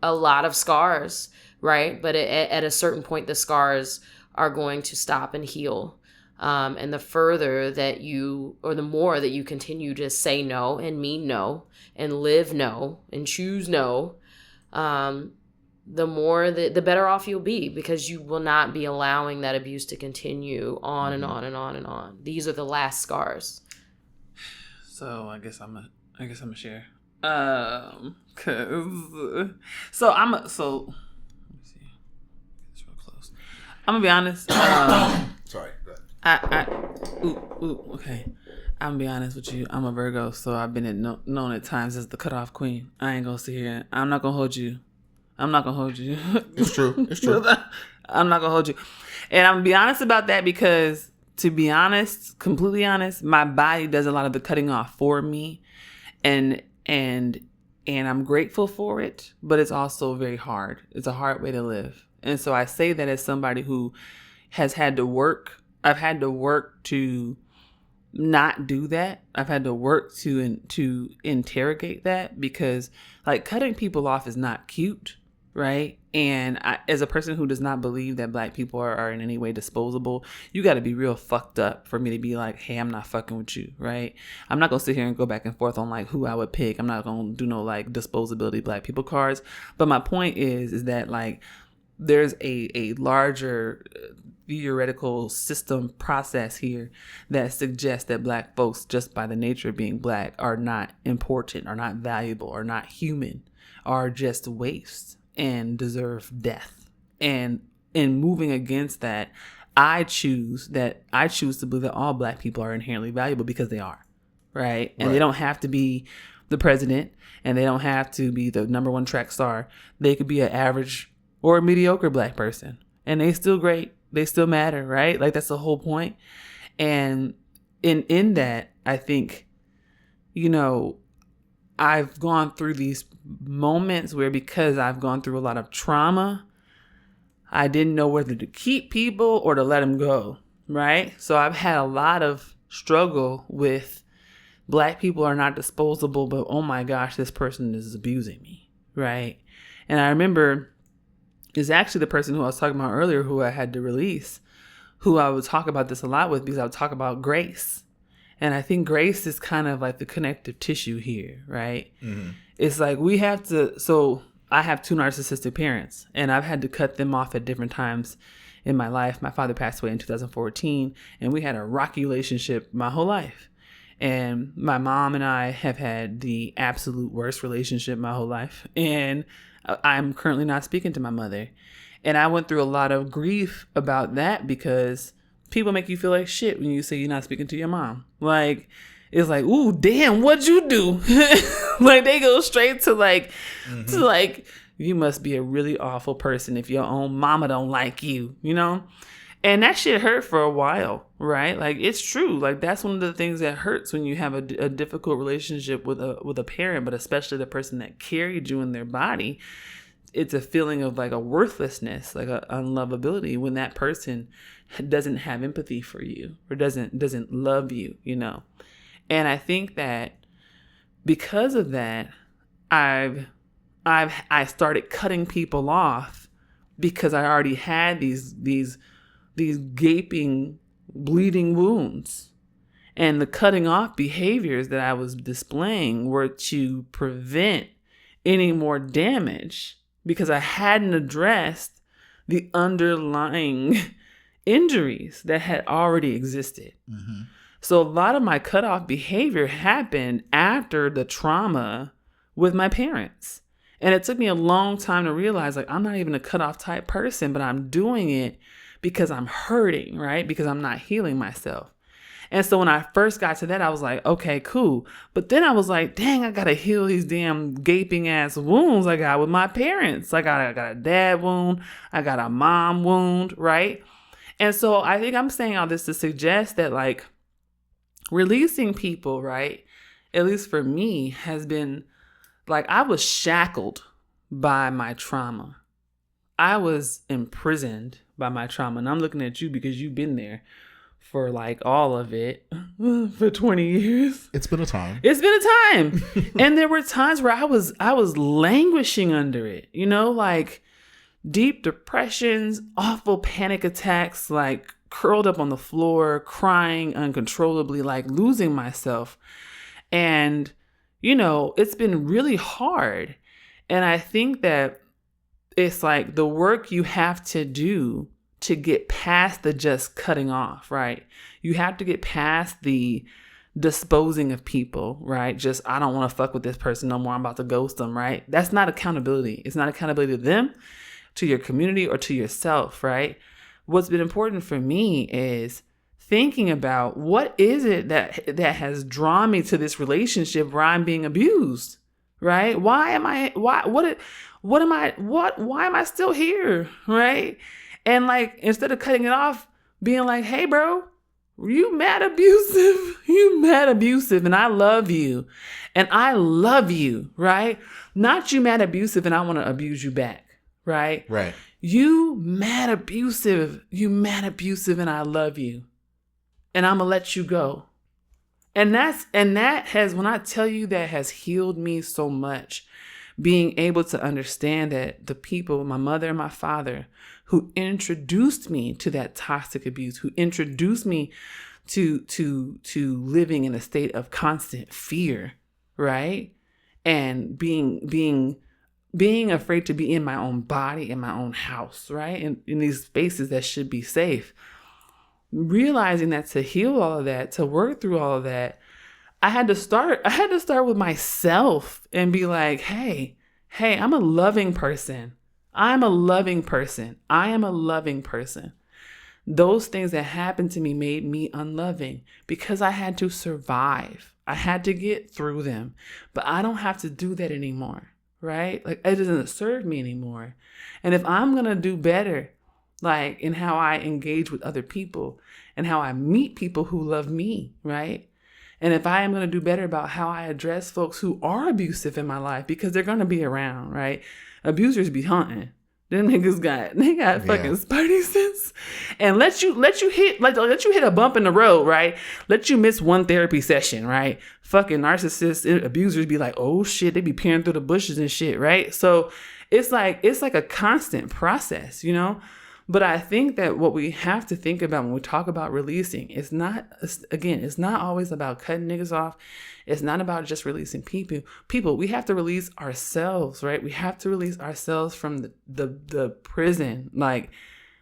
a lot of scars, right? But at a certain point, the scars are going to stop and heal. And the further that the more that you continue to say no and mean no and live no and choose no, the more the better off you'll be, because you will not be allowing that abuse to continue on and on and on and on. These are the last scars. So I guess I'm gonna share. Let me see. It's real close. I'm gonna be honest. Sorry. Go ahead. Okay. I'm gonna be honest with you. I'm a Virgo, so I've been known at times as the cutoff queen. I ain't gonna sit here. I'm not gonna hold you. It's true. I'm not gonna hold you. And I'm gonna be honest about that, because to be honest, completely honest, my body does a lot of the cutting off for me. And I'm grateful for it, but it's also very hard. It's a hard way to live. And so I say that as somebody who has had to work. I've had to work to not do that. I've had to work to interrogate that, because like cutting people off is not cute, right? And as a person who does not believe that black people are in any way disposable, you got to be real fucked up for me to be like, hey, I'm not fucking with you, right? I'm not going to sit here and go back and forth on like who I would pick. I'm not going to do no like disposability black people cards. But my point is that like there's a larger theoretical system process here that suggests that black folks, just by the nature of being black, are not important, are not valuable, are not human, are just waste and deserve death. And in moving against that, I choose to believe that all black people are inherently valuable because they are, right? And they don't have to be the president, and they don't have to be the number one track star. They could be an average or a mediocre black person, and they still great. They still matter, right? Like that's the whole point. And in that, I think, you know, I've gone through these moments where, because I've gone through a lot of trauma, I didn't know whether to keep people or to let them go, right? So I've had a lot of struggle with black people are not disposable, but oh my gosh, this person is abusing me, right? And I remember it's actually the person who I was talking about earlier who I had to release, who I would talk about this a lot with, because I would talk about grace. And I think grace is kind of like the connective tissue here, right? Mm-hmm. It's like we have to, so I have 2 narcissistic parents, and I've had to cut them off at different times in my life. My father passed away in 2014, and we had a rocky relationship my whole life. And my mom and I have had the absolute worst relationship my whole life. And I'm currently not speaking to my mother. And I went through a lot of grief about that, because people make you feel like shit when you say you're not speaking to your mom. Like, it's like, ooh, damn, what'd you do? Like, they go straight to like, to like, you must be a really awful person if your own mama don't like you, you know? And that shit hurt for a while, right? Like, it's true. Like, that's one of the things that hurts when you have a difficult relationship with a parent, but especially the person that carried you in their body. It's a feeling of like a worthlessness, like a unlovability, when that person doesn't have empathy for you or doesn't love you, you know? And I think that because of that, I started cutting people off, because I already had these gaping, bleeding wounds. And the cutting off behaviors that I was displaying were to prevent any more damage, because I hadn't addressed the underlying injuries that had already existed. Mm-hmm. So a lot of my cutoff behavior happened after the trauma with my parents. And it took me a long time to realize, like, I'm not even a cutoff type person, but I'm doing it because I'm hurting, right? Because I'm not healing myself. And so when I first got to that, I was like, okay, cool. But then I was like, dang, I got to heal these damn gaping ass wounds I got with my parents. Like, I got a dad wound. I got a mom wound, right? And so I think I'm saying all this to suggest that, like, releasing people, right, at least for me, has been like, I was shackled by my trauma. I was imprisoned by my trauma. And I'm looking at you because you've been there for like all of it for 20 years. It's been a time. It's been a time. And there were times where I was languishing under it, you know, like deep depressions, awful panic attacks, like curled up on the floor, crying uncontrollably, like losing myself. And, you know, it's been really hard. And I think that it's like the work you have to do to get past the just cutting off, right? You have to get past the disposing of people, right? Just, I don't want to fuck with this person no more. I'm about to ghost them, right? That's not accountability. It's not accountability to them, to your community, or to yourself, right? What's been important for me is thinking about, what is it that has drawn me to this relationship where I'm being abused, right? Why am I still here, right? And like, instead of cutting it off, being like, hey, bro, you mad abusive. You mad abusive. And I love you. And I love you, right? Not you mad abusive and I want to abuse you back, right? Right. You mad abusive. You mad abusive and I love you. And I'm going to let you go. And that has, when I tell you, that has healed me so much. being able to understand that the people, my mother and my father, who introduced me to that toxic abuse, who introduced me to living in a state of constant fear, right? And being afraid to be in my own body, in my own house, right? In these spaces that should be safe. Realizing that to heal all of that, to work through all of that, I had to start with myself and be like, hey, I'm a loving person. I'm a loving person. I am a loving person. Those things that happened to me made me unloving because I had to survive. I had to get through them, but I don't have to do that anymore, right? Like, it doesn't serve me anymore. And if I'm going to do better, like in how I engage with other people and how I meet people who love me, right? And if I am going to do better about how I address folks who are abusive in my life, because they're going to be around, right? Abusers be hunting. Them niggas got fucking spidey sense, and let you hit a bump in the road, right? Let you miss one therapy session, right? Fucking narcissists, abusers be like, oh shit, they be peering through the bushes and shit, right? So it's like a constant process, you know? But I think that what we have to think about when we talk about releasing it's not always about cutting niggas off. It's not about just releasing people. We have to release ourselves, right? We have to release ourselves from the prison. Like,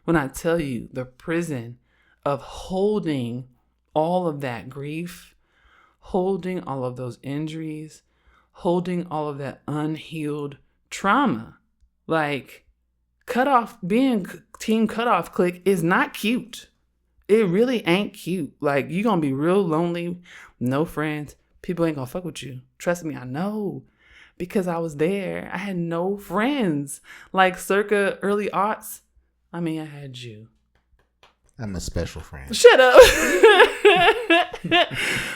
when I tell you, the prison of holding all of that grief, holding all of those injuries, holding all of that unhealed trauma. Like, being team cutoff clique is not cute. It really ain't cute. Like, you're going to be real lonely, no friends. People ain't going to fuck with you. Trust me, I know. Because I was there. I had no friends. Like, circa early aughts. I mean, I had you. I'm a special friend. Shut up.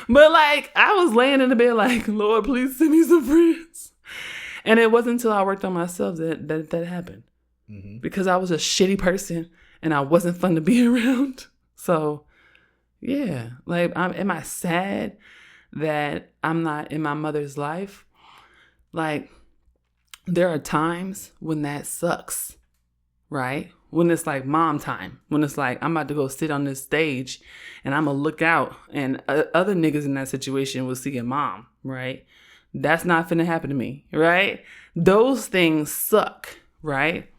But, like, I was laying in the bed like, Lord, please send me some friends. And it wasn't until I worked on myself that happened. Mm-hmm. Because I was a shitty person and I wasn't fun to be around. So, yeah. Like, am I sad that I'm not in my mother's life? Like, there are times when that sucks, right? When it's like mom time. When it's like, I'm about to go sit on this stage and I'm going to look out and other niggas in that situation will see a mom, right? That's not finna happen to me, right? Those things suck, right?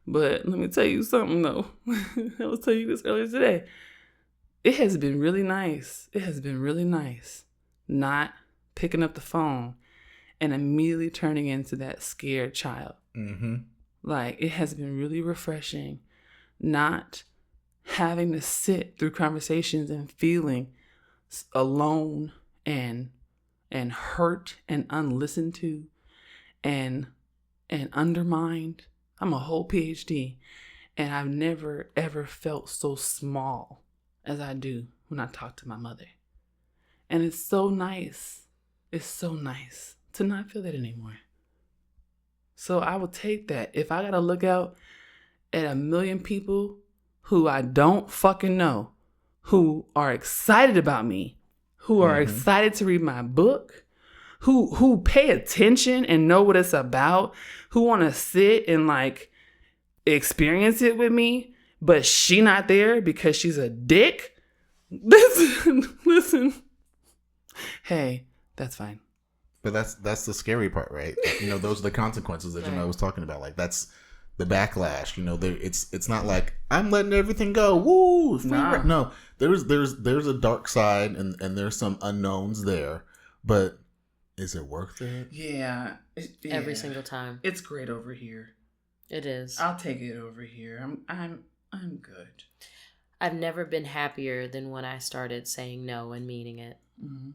But let me tell you something, though. I was telling you this earlier today. It has been really nice. It has been really nice not picking up the phone and immediately turning into that scared child. Mm-hmm. Like, it has been really refreshing not having to sit through conversations and feeling alone and hurt and unlistened to and undermined. I'm a whole PhD, and I've never, ever felt so small as I do when I talk to my mother. And it's so nice. It's so nice to not feel that anymore. So I will take that. If I got to look out at 1 million people who I don't fucking know, who are excited about me, who are excited to read my book, who pay attention and know what it's about, who want to sit and like experience it with me, but she not there because she's a dick. Listen. Hey, that's fine. But that's the scary part, right? You know, those are the consequences that Jamelle was talking about. Like, that's the backlash. You know, it's not like I'm letting everything go. Woo! Nah. No, there's a dark side and there's some unknowns there, but is it worth it? Yeah. Every single time. It's great over here. It is. I'll take it over here. I'm good. I've never been happier than when I started saying no and meaning it. Mm-hmm.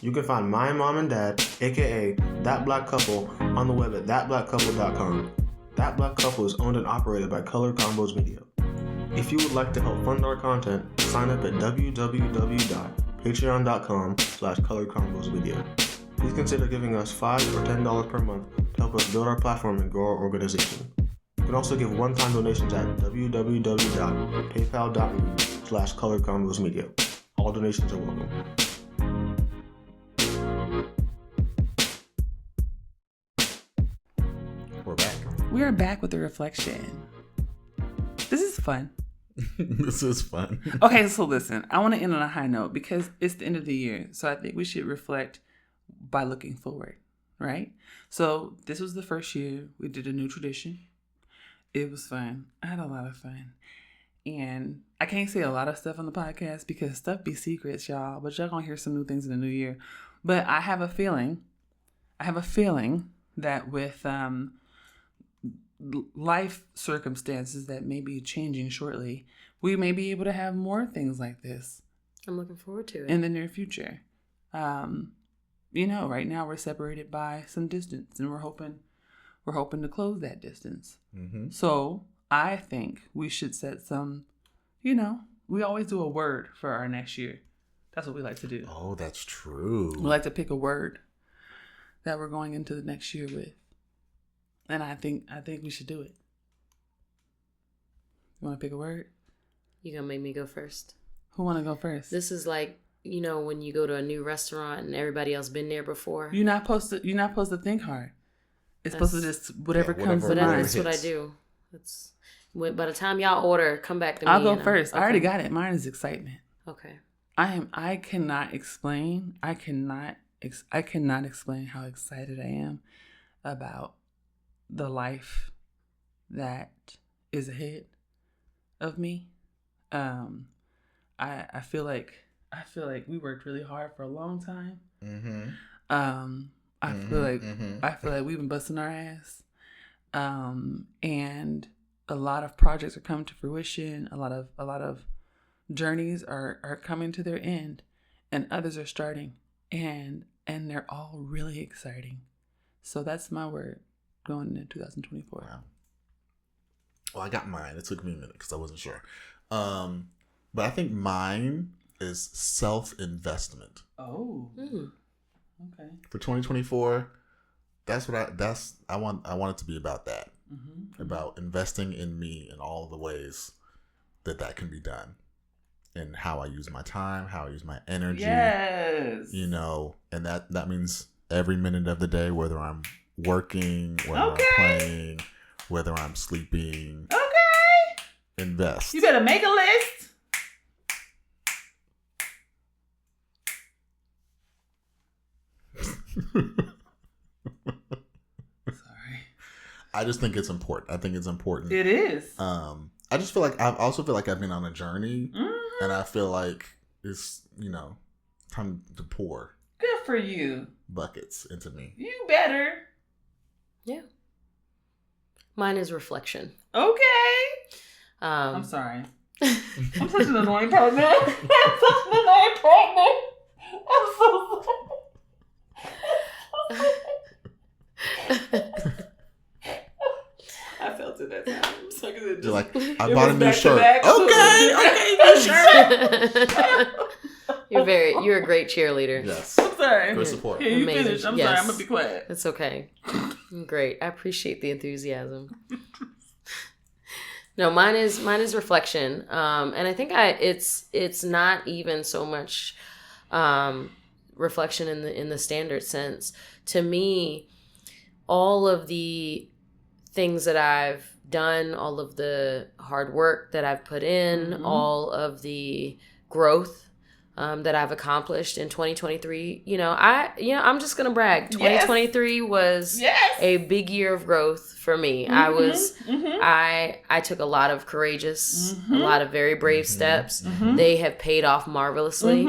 You can find my mom and dad, aka That Black Couple, on the web at thatblackcouple.com. That Black Couple is owned and operated by Color Combos Media. If you would like to help fund our content, sign up at www.patreon.com/colorcombosmedia. Please consider giving us $5 or $10 per month to help us build our platform and grow our organization. You can also give one-time donations at www.paypal.me/colorcombosmedia. All donations are welcome. We are back with the reflection. This is fun. This is fun. Okay, so listen, I want to end on a high note because it's the end of the year. So I think we should reflect by looking forward, right? So this was the first year we did a new tradition. It was fun. I had a lot of fun. And I can't say a lot of stuff on the podcast because stuff be secrets, y'all. But y'all gonna hear some new things in the new year. But I have a feeling that with life circumstances that may be changing shortly, we may be able to have more things like this. I'm looking forward to it. In the near future. Right now we're separated by some distance and we're hoping to close that distance. Mm-hmm. So I think we should set some, we always do a word for our next year. That's what we like to do. Oh, that's true. We like to pick a word that we're going into the next year with. And I think we should do it. You want to pick a word? You gonna make me go first? Who want to go first? This is like, when you go to a new restaurant and everybody else been there before. You're not supposed to think hard. It's supposed to just whatever comes to but mind. That's what I do. By the time y'all order, come back to me. I'll go first. Okay. I already got it. Mine is excitement. Okay. I cannot explain how excited I am about the life that is ahead of me. I feel like we worked really hard for a long time. Mm-hmm. I feel like we've been busting our ass. And a lot of projects are coming to fruition. A lot of journeys are coming to their end, and others are starting, and they're all really exciting. So that's my word going into 2024. Wow. Well, I got mine. It took me a minute because I wasn't sure. But I think mine is self-investment. Oh. Okay. For 2024, I want it to be about that. Mm-hmm. About investing in me in all the ways that can be done. And how I use my time, how I use my energy. Yes. And that means every minute of the day, whether I'm working, whether I'm playing, whether I'm sleeping. Okay. Invest. You better make a list. Sorry. I just think it's important. I think it's important. It is. I just feel like I've been on a journey, and I feel like it's time to pour. Good for you. Buckets into me. You better. Yeah. Mine is reflection. Okay. I'm sorry. I'm such an annoying partner. I'm so sorry. I felt it that time. So you're like, I bought a new shirt. Okay. You're a great cheerleader. Yes. I'm sorry. Great support. Yeah, you Amazing. finish. I'm Yes. sorry. I'm gonna be quiet. It's okay. Great. I appreciate the enthusiasm. No, mine is reflection. And I think it's not even so much reflection in the standard sense. To me, all of the things that I've done, all of the hard work that I've put in, all of the growth that I've accomplished in 2023, I'm just gonna brag. 2023 was a big year of growth for me. I took a lot of courageous, a lot of very brave steps. They have paid off marvelously.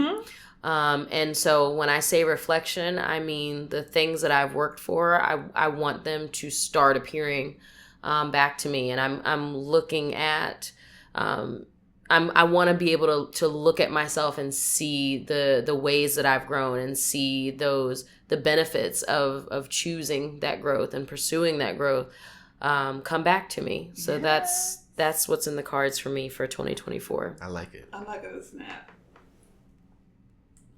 And so when I say reflection, I mean the things that I've worked for, I want them to start appearing back to me. And I'm looking at, I want to be able to look at myself and see the ways that I've grown and see the benefits of choosing that growth and pursuing that growth come back to me. So that's what's in the cards for me for 2024. I like it. I like a snap.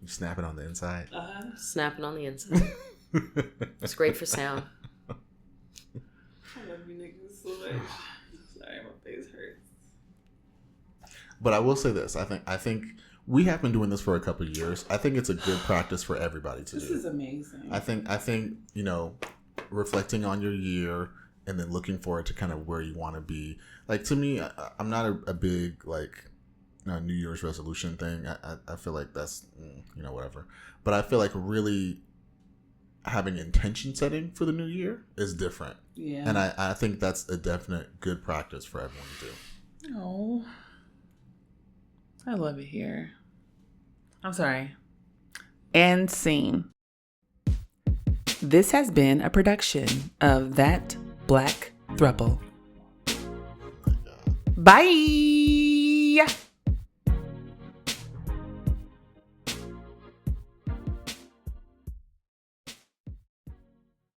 You snap it on the inside. Snapping on the inside. It's great for sound. I love you niggas so much. Sorry, my face hurts. But I will say this. I think we have been doing this for a couple of years. I think it's a good practice for everybody to do. This is amazing. I think reflecting on your year and then looking forward to kind of where you want to be. Like, to me, I'm not a big, like, New Year's resolution thing. I feel like that's, whatever. But I feel like really having intention setting for the new year is different. Yeah. And I think that's a definite good practice for everyone to do. Oh, I love it here. I'm sorry. And scene. This has been a production of That Black Throuple. Bye.